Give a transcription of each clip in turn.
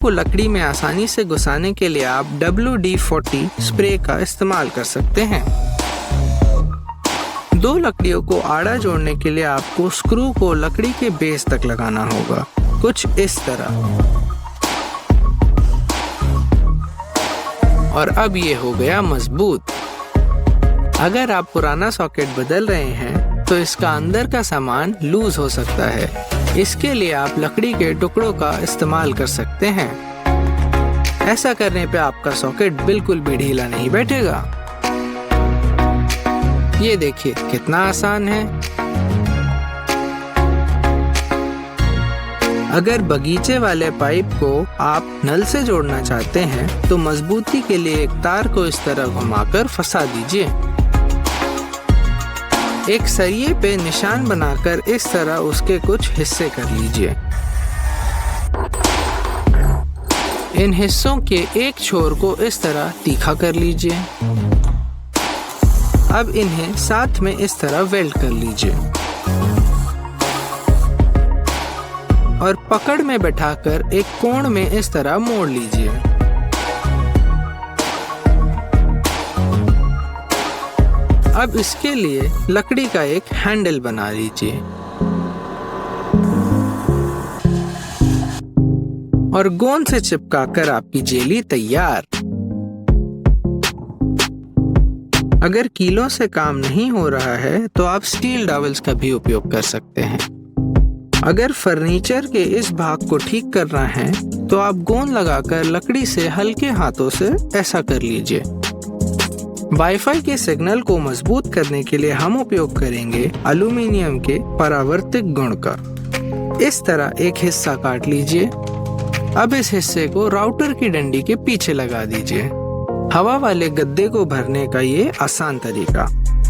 को लकड़ी में आसानी से घुसाने के लिए आप WD-40 स्प्रे का इस्तेमाल कर सकते हैं। दो लकड़ियों को आड़ा जोड़ने के लिए आपको स्क्रू को लकड़ी के बेस तक लगाना होगा, कुछ इस तरह। और अब ये हो गया मजबूत। अगर आप पुराना सॉकेट बदल रहे हैं तो इसका अंदर का सामान लूज हो सकता है। इसके लिए आप लकड़ी के टुकड़ों का इस्तेमाल कर सकते हैं। ऐसा करने पे आपका सॉकेट बिल्कुल भी ढीला नहीं बैठेगा। ये देखिए कितना आसान है। अगर बगीचे वाले पाइप को आप नल से जोड़ना चाहते हैं तो मजबूती के लिए एक तार को इस तरह घुमाकर फंसा दीजिए। एक सरिये पे निशान बनाकर इस तरह उसके कुछ हिस्से कर लीजिए। इन हिस्सों के एक छोर को इस तरह तीखा कर लीजिए। अब इन्हें साथ में इस तरह वेल्ड कर लीजिए और पकड़ में बैठाकर एक कोण में इस तरह मोड़ लीजिए। अब इसके लिए लकड़ी का एक हैंडल बना लीजिए और गोंद से चिपकाकर आपकी जेली तैयार। अगर कीलों से काम नहीं हो रहा है तो आप स्टील डॉवल्स का भी उपयोग कर सकते हैं। अगर फर्नीचर के इस भाग को ठीक करना है तो आप गोंद लगाकर लकड़ी से हल्के हाथों से ऐसा कर लीजिए। वाईफाई के सिग्नल को मजबूत करने के लिए हम उपयोग करेंगे एल्यूमीनियम के परावर्तक गुण का। इस तरह एक हिस्सा काट लीजिए। अब इस हिस्से को राउटर की डंडी के पीछे लगा दीजिए। हवा वाले गद्दे को भरने का ये आसान तरीका।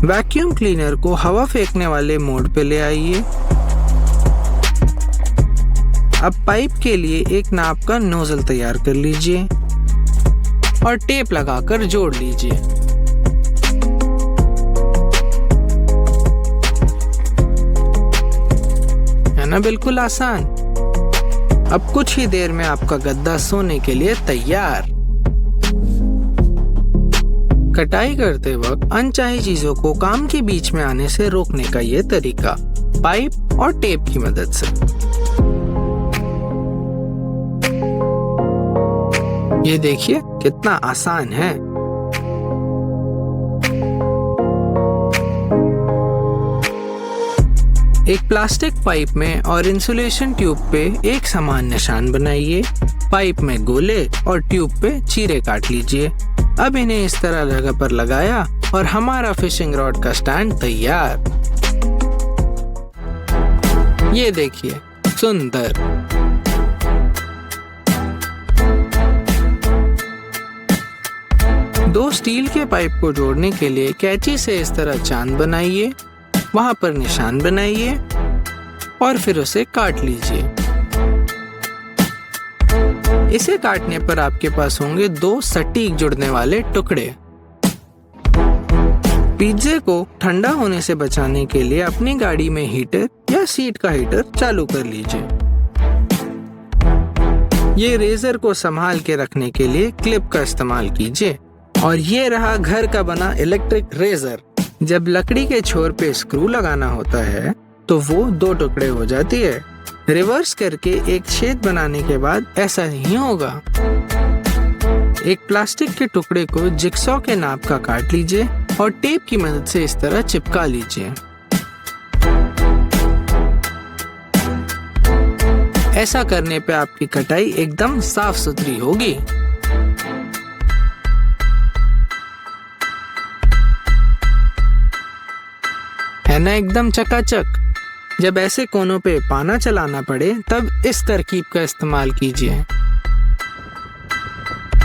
वैक्यूम क्लीनर को हवा फेंकने वाले मोड पे ले आइए। अब पाइप के लिए एक नाप का नोजल तैयार कर लीजिए और टेप लगाकर जोड़ लीजिए। है ना बिल्कुल आसान। अब कुछ ही देर में आपका गद्दा सोने के लिए तैयार। कटाई करते वक्त अनचाही चीजों को काम के बीच में आने से रोकने का ये तरीका पाइप और टेप की मदद से। ये देखिए कितना आसान है। एक प्लास्टिक पाइप में और इंसुलेशन ट्यूब पे एक समान निशान बनाइए। पाइप में गोले और ट्यूब पे चीरे काट लीजिए। अब इन्हें इस तरह जगह पर लगाया और हमारा फिशिंग रॉड का स्टैंड तैयार। ये देखिए सुंदर। दो स्टील के पाइप को जोड़ने के लिए कैंची से इस तरह चांद बनाइए, वहां पर निशान बनाइए और फिर उसे काट लीजिए। इसे काटने पर आपके पास होंगे दो सटीक जुड़ने वाले टुकड़े। पिज्जे को ठंडा होने से बचाने के लिए अपनी गाड़ी में हीटर या सीट का हीटर चालू कर लीजिए। ये रेजर को संभाल के रखने के लिए क्लिप का इस्तेमाल कीजिए। और ये रहा घर का बना इलेक्ट्रिक रेजर। जब लकड़ी के छोर पे स्क्रू लगाना होता है तो वो दो टुकड़े हो जाती है। रिवर्स करके एक छेद बनाने के बाद ऐसा नहीं होगा। एक प्लास्टिक के टुकड़े को जिक्सॉ के नाप का काट लीजिए और टेप की मदद से इस तरह चिपका लीजिए। ऐसा करने पे आपकी कटाई एकदम साफ सुथरी होगी। है ना एकदम चकाचक। जब ऐसे कोनों पे पाना चलाना पड़े तब इस तरकीब का इस्तेमाल कीजिए।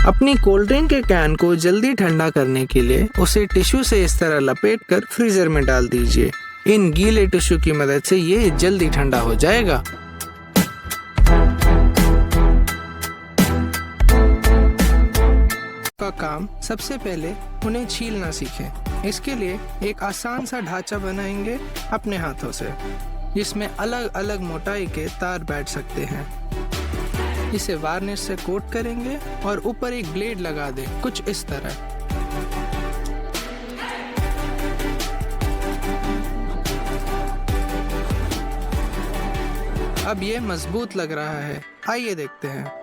अपनी कोल्ड ड्रिंक के कैन को जल्दी ठंडा करने के लिए उसे टिश्यू से इस तरह लपेटकर फ्रीजर में डाल दीजिए। इन गीले टिश्यू की मदद से ये जल्दी ठंडा हो जाएगा। का काम सबसे पहले उन्हें छीलना सीखें। इसके लिए एक आसान सा ढांचा बनाएंगे अपने हाथों से, जिसमें अलग अलग मोटाई के तार बैठ सकते हैं। इसे वार्निश से कोट करेंगे और ऊपर एक ब्लेड लगा दें, कुछ इस तरह। अब ये मजबूत लग रहा है, आइए देखते हैं।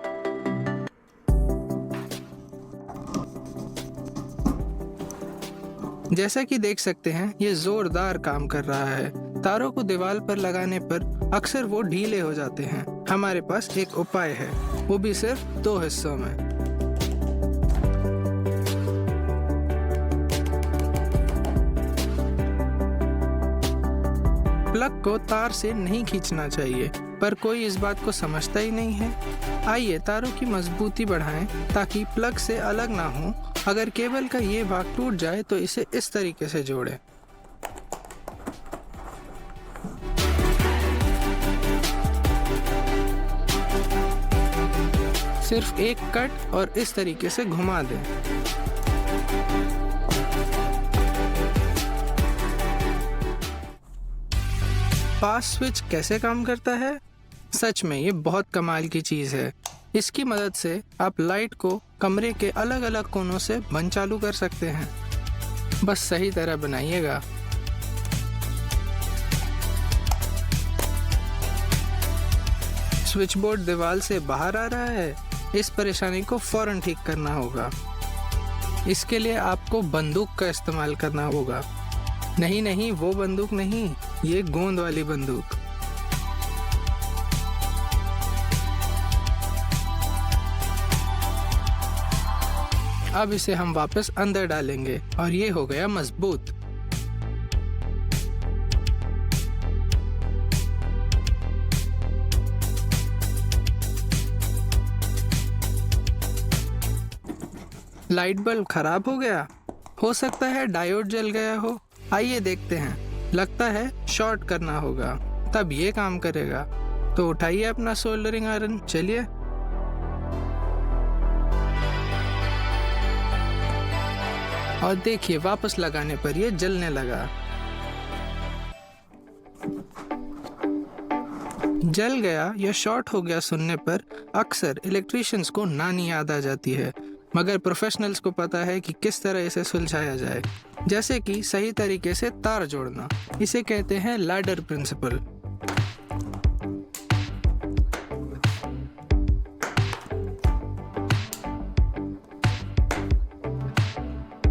जैसा कि देख सकते हैं ये जोरदार काम कर रहा है। तारों को दीवार पर लगाने पर अक्सर वो ढीले हो जाते हैं। हमारे पास एक उपाय है, वो भी सिर्फ 2 हिस्सों में। प्लग को तार से नहीं खींचना चाहिए, पर कोई इस बात को समझता ही नहीं है। आइए तारों की मजबूती बढ़ाएं ताकि प्लग से अलग ना हो। अगर केबल का ये भाग टूट जाए तो इसे इस तरीके से जोड़ें। सिर्फ एक कट और इस तरीके से घुमा दें। पास स्विच कैसे काम करता है? सच में ये बहुत कमाल की चीज़ है। इसकी मदद से आप लाइट को कमरे के अलग अलग कोनों से बंद चालू कर सकते हैं। बस सही तरह बनाइएगा। स्विच बोर्ड दीवार से बाहर आ रहा है, इस परेशानी को फौरन ठीक करना होगा। इसके लिए आपको बंदूक का इस्तेमाल करना होगा। नहीं, वो बंदूक नहीं, ये गोंद वाली बंदूक। अब इसे हम वापस अंदर डालेंगे और ये हो गया मजबूत। लाइट बल्ब खराब हो गया, हो सकता है डायोड जल गया हो। आइए देखते हैं। लगता है शॉर्ट करना होगा, तब ये काम करेगा। तो उठाइए अपना सोल्डरिंग आयरन, चलिए। और देखिए वापस लगाने पर ये जलने लगा। जल गया या शॉर्ट हो गया सुनने पर अक्सर इलेक्ट्रिशियंस को नानी याद आ जाती है, मगर प्रोफेशनल्स को पता है कि किस तरह इसे सुलझाया जाए। जैसे कि सही तरीके से तार जोड़ना, इसे कहते हैं लैडर प्रिंसिपल।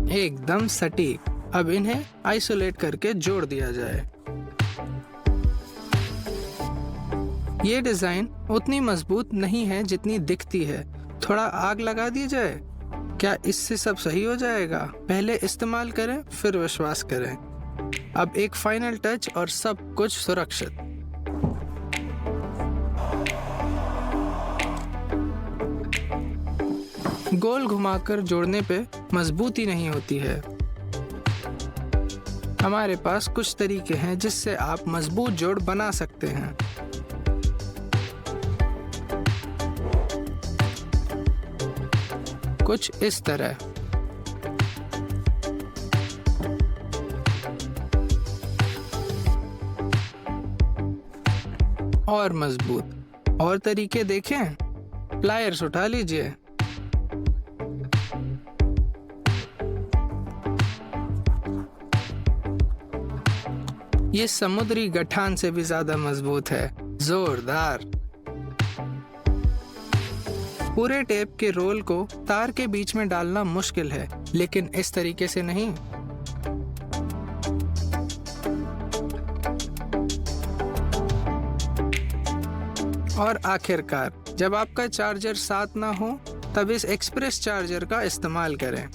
एकदम सटीक। अब इन्हें आइसोलेट करके जोड़ दिया जाए। ये डिजाइन उतनी मजबूत नहीं है जितनी दिखती है। थोड़ा आग लगा दी जाए, क्या इससे सब सही हो जाएगा? पहले इस्तेमाल करें, फिर विश्वास करें। अब एक फाइनल टच और सब कुछ सुरक्षित। गोल घुमाकर जोड़ने पे मजबूती नहीं होती है। हमारे पास कुछ तरीके हैं जिससे आप मजबूत जोड़ बना सकते हैं। कुछ इस तरह। और मजबूत। और तरीके देखें, प्लायर्स उठा लीजिए। ये समुद्री गठान से भी ज्यादा मजबूत है। जोरदार। पूरे टेप के रोल को तार के बीच में डालना मुश्किल है, लेकिन इस तरीके से नहीं। और आखिरकार, जब आपका चार्जर साथ ना हो, तब इस एक्सप्रेस चार्जर का इस्तेमाल करें।